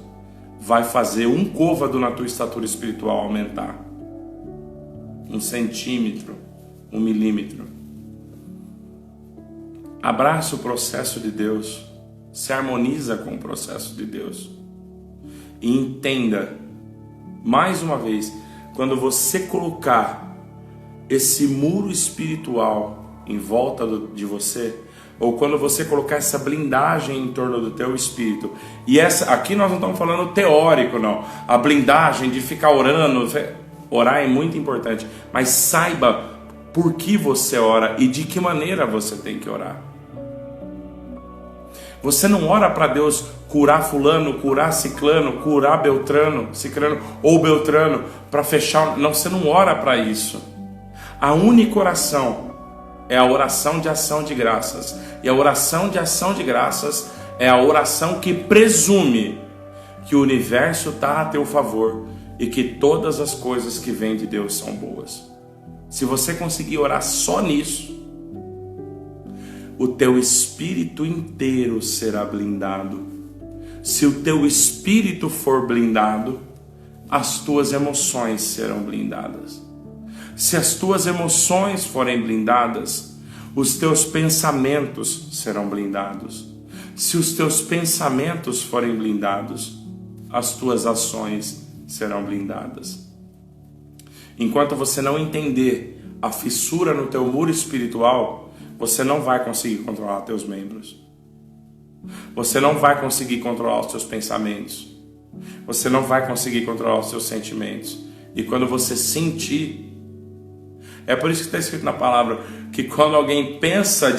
vai fazer um côvado na tua estatura espiritual aumentar. 1 centímetro, 1 milímetro. Abraça o processo de Deus. Se harmoniza com o processo de Deus. E entenda, mais uma vez, quando você colocar esse muro espiritual em volta de você, ou quando você colocar essa blindagem em torno do teu espírito, e aqui nós não estamos falando teórico, não, a blindagem de ficar orando, orar é muito importante, mas saiba por que você ora e de que maneira você tem que orar. Você não ora para Deus curar fulano, curar ciclano, curar beltrano, ciclano ou beltrano para fechar. Não, você não ora para isso. A única oração é a oração de ação de graças. E a oração de ação de graças é a oração que presume que o universo está a teu favor e que todas as coisas que vêm de Deus são boas. Se você conseguir orar só nisso, o teu espírito inteiro será blindado. Se o teu espírito for blindado, as tuas emoções serão blindadas. Se as tuas emoções forem blindadas, os teus pensamentos serão blindados. Se os teus pensamentos forem blindados, as tuas ações serão blindadas. Enquanto você não entender a fissura no teu muro espiritual, você não vai conseguir controlar teus membros. Você não vai conseguir controlar os teus pensamentos. Você não vai conseguir controlar os seus sentimentos. E quando você sentir, é por isso que está escrito na palavra que quando alguém pensa,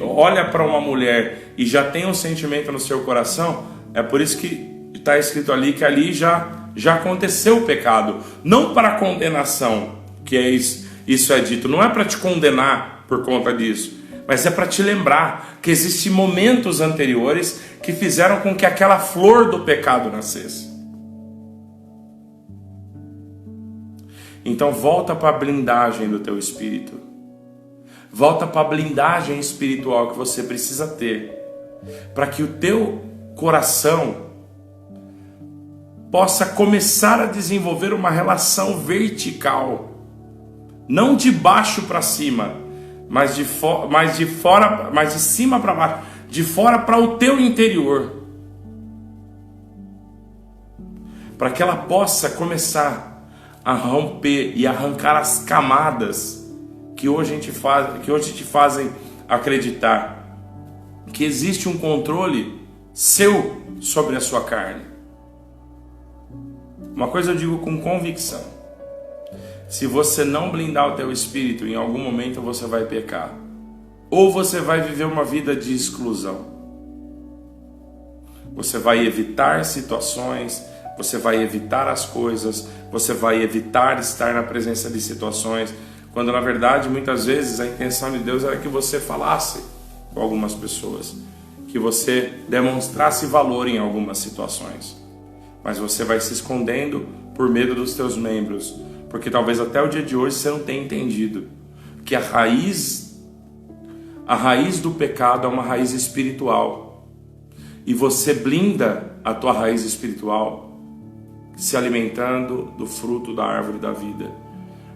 olha para uma mulher e já tem um sentimento no seu coração, é por isso que está escrito ali que ali já aconteceu o pecado. Não para condenação, que é isso é dito. Não é para te condenar por conta disso, mas é para te lembrar que existem momentos anteriores que fizeram com que aquela flor do pecado nascesse. Então volta para a blindagem do teu espírito. Volta para a blindagem espiritual que você precisa ter, para que o teu coração possa começar a desenvolver uma relação vertical. Não de baixo para cima, mas de cima para baixo, de fora para o teu interior, para que ela possa começar a romper e arrancar as camadas que hoje te fazem acreditar que existe um controle seu sobre a sua carne. Uma coisa eu digo com convicção: se você não blindar o teu espírito, em algum momento você vai pecar, ou você vai viver uma vida de exclusão. Você vai evitar situações, você vai evitar as coisas, você vai evitar estar na presença de situações, quando na verdade muitas vezes a intenção de Deus era que você falasse com algumas pessoas, que você demonstrasse valor em algumas situações, mas você vai se escondendo por medo dos teus membros, porque talvez até o dia de hoje você não tenha entendido que a raiz do pecado é uma raiz espiritual, e você blinda a tua raiz espiritual se alimentando do fruto da árvore da vida.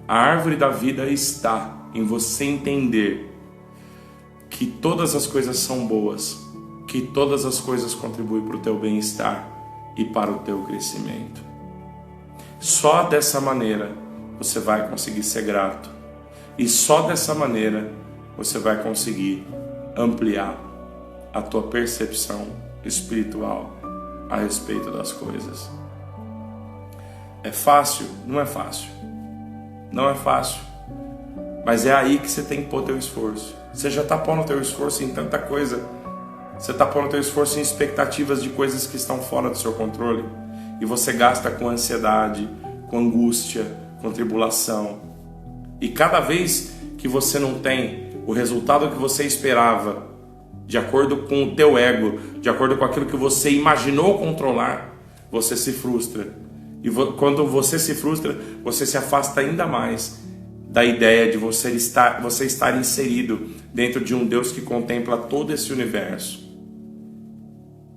A árvore da vida está em você entender que todas as coisas são boas, que todas as coisas contribuem para o teu bem-estar e para o teu crescimento. Só dessa maneira você vai conseguir ser grato, e só dessa maneira você vai conseguir ampliar a tua percepção espiritual a respeito das coisas. É fácil? Não é fácil. Não é fácil. Mas é aí que você tem que pôr teu esforço. Você já está pondo teu esforço em tanta coisa. Você está pondo teu esforço em expectativas de coisas que estão fora do seu controle. E você gasta com ansiedade, com angústia, com tribulação. E cada vez que você não tem o resultado que você esperava, de acordo com o teu ego, de acordo com aquilo que você imaginou controlar, você se frustra. E quando você se frustra, você se afasta ainda mais da ideia de você estar inserido dentro de um Deus que contempla todo esse universo.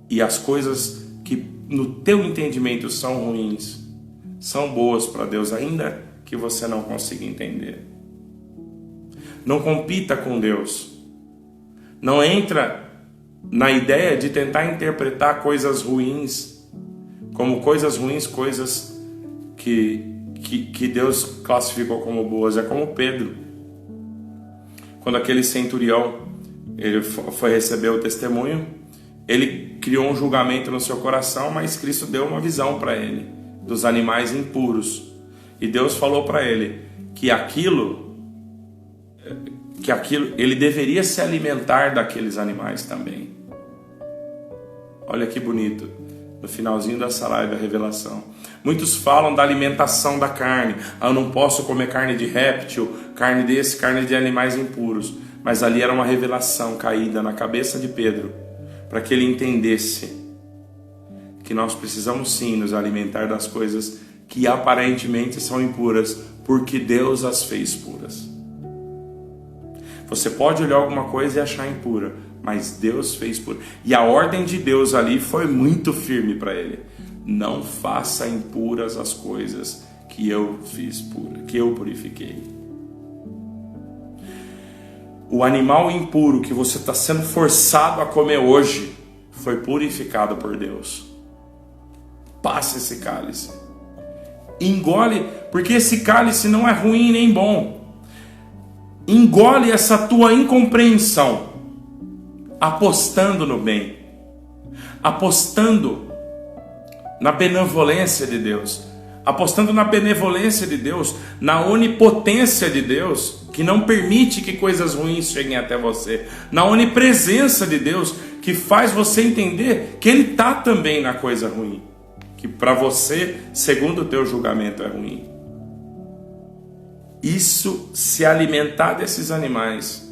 E as coisas que no teu entendimento são ruins, são boas para Deus, ainda que você não consiga entender. Não compita com Deus. Não entra na ideia de tentar interpretar coisas ruins como coisas ruins, coisas que Deus classificou como boas. É como Pedro, quando aquele centurião ele foi receber o testemunho, ele criou um julgamento no seu coração, mas Cristo deu uma visão para ele dos animais impuros, e Deus falou para ele que aquilo ele deveria se alimentar daqueles animais também. Olha que bonito, no finalzinho dessa live, a revelação. Muitos falam da alimentação da carne. Eu não posso comer carne de réptil, carne de animais impuros. Mas ali era uma revelação caída na cabeça de Pedro, para que ele entendesse que nós precisamos sim nos alimentar das coisas que aparentemente são impuras, porque Deus as fez puras. Você pode olhar alguma coisa e achar impura, mas Deus fez pura. E a ordem de Deus ali foi muito firme para ele: não faça impuras as coisas que eu fiz pura, que eu purifiquei. O animal impuro que você está sendo forçado a comer hoje foi purificado por Deus. Passa esse cálice, engole, porque esse cálice não é ruim nem bom. Engole essa tua incompreensão, apostando no bem, apostando na benevolência de Deus, apostando na benevolência de Deus, na onipotência de Deus, que não permite que coisas ruins cheguem até você, na onipresença de Deus, que faz você entender que Ele está também na coisa ruim, que para você, segundo o teu julgamento, é ruim. Isso, se alimentar desses animais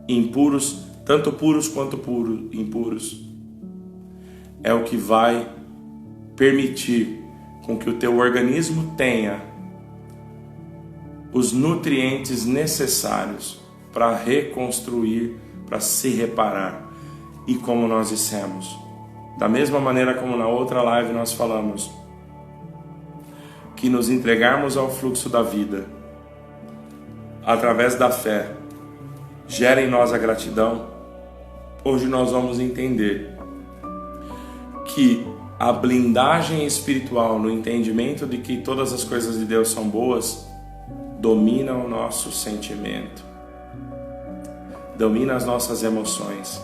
impuros, tanto puros quanto impuros, é o que vai permitir com que o teu organismo tenha os nutrientes necessários para reconstruir, para se reparar. E como nós dissemos, da mesma maneira como na outra live nós falamos, que nos entregarmos ao fluxo da vida, através da fé, gera em nós a gratidão, Hoje nós vamos entender que a blindagem espiritual no entendimento de que todas as coisas de Deus são boas domina o nosso sentimento, domina as nossas emoções,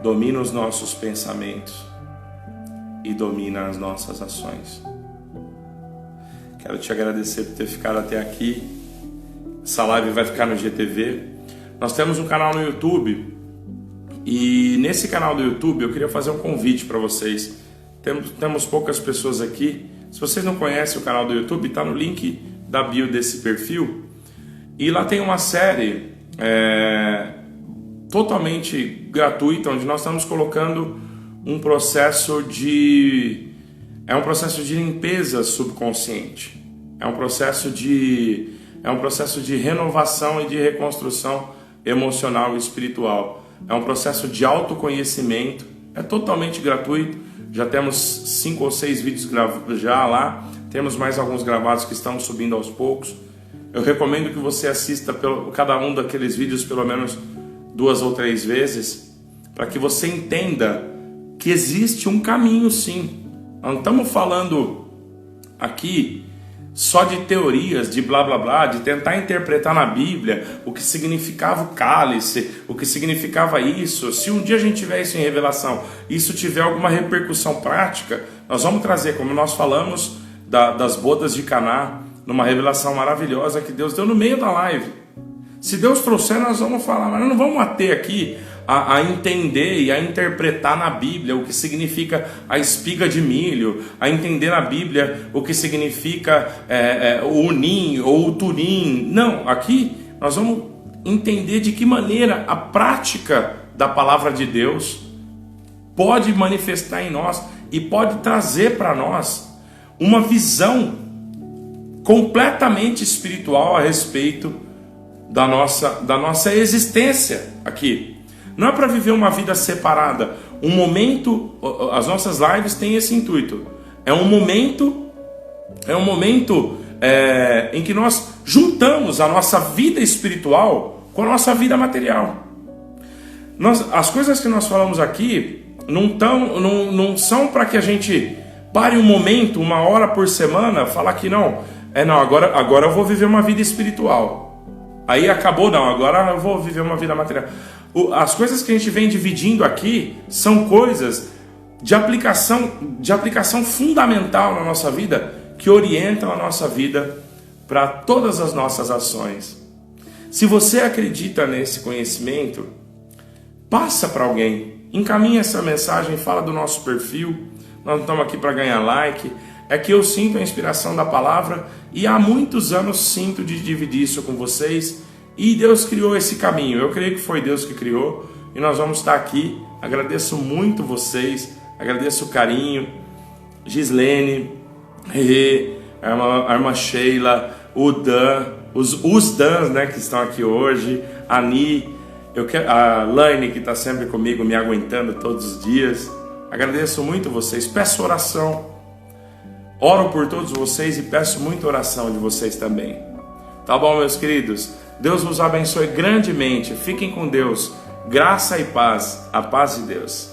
domina os nossos pensamentos e domina as nossas ações. Quero te agradecer por ter ficado até aqui. Essa live vai ficar no GTV. Nós temos um canal no YouTube e nesse canal do YouTube eu queria fazer um convite para vocês. Temos poucas pessoas aqui. Se vocês não conhecem o canal do YouTube, está no link da bio desse perfil. E lá tem uma série totalmente gratuita, onde nós estamos colocando um processo de limpeza subconsciente. É um processo de renovação e de reconstrução emocional e espiritual. É um processo de autoconhecimento. É totalmente gratuito. Já temos 5 ou 6 vídeos já lá. Temos mais alguns gravados que estão subindo aos poucos. Eu recomendo que você assista cada um daqueles vídeos pelo menos 2 ou 3 vezes, para que você entenda que existe um caminho, sim. Não estamos falando aqui só de teorias, de blá blá blá, de tentar interpretar na Bíblia o que significava o cálice, o que significava isso. Se um dia a gente tiver isso em revelação, isso tiver alguma repercussão prática, nós vamos trazer, como nós falamos das bodas de Caná, numa revelação maravilhosa que Deus deu no meio da live. Se Deus trouxer, nós vamos falar, mas nós não vamos ater aqui a entender e a interpretar na Bíblia o que significa a espiga de milho, a entender na Bíblia o que significa o unim ou o turim. Não, aqui nós vamos entender de que maneira a prática da palavra de Deus pode manifestar em nós e pode trazer para nós uma visão completamente espiritual a respeito da nossa existência aqui. Não é para viver uma vida separada. Um momento, as nossas lives têm esse intuito. É um momento em que nós juntamos a nossa vida espiritual com a nossa vida material. As coisas que nós falamos aqui não são para que a gente pare um momento, 1 hora por semana, falar que agora eu vou viver uma vida espiritual. Aí acabou, agora eu vou viver uma vida material. As coisas que a gente vem dividindo aqui são coisas de aplicação fundamental na nossa vida, que orientam a nossa vida para todas as nossas ações. Se você acredita nesse conhecimento, passa para alguém, encaminha essa mensagem, fala do nosso perfil. Nós não estamos aqui para ganhar like. É que eu sinto a inspiração da palavra e há muitos anos sinto de dividir isso com vocês. E Deus criou esse caminho. Eu creio que foi Deus que criou e nós vamos estar aqui. Agradeço muito vocês, agradeço o carinho, Gislene, a irmã Sheila, o Dan, os Dans, né, que estão aqui hoje, a Ni, a Laine, que está sempre comigo, me aguentando todos os dias. Agradeço muito vocês, peço oração. Oro por todos vocês e peço muita oração de vocês também. Tá bom, meus queridos? Deus vos abençoe grandemente. Fiquem com Deus. Graça e paz. A paz de Deus.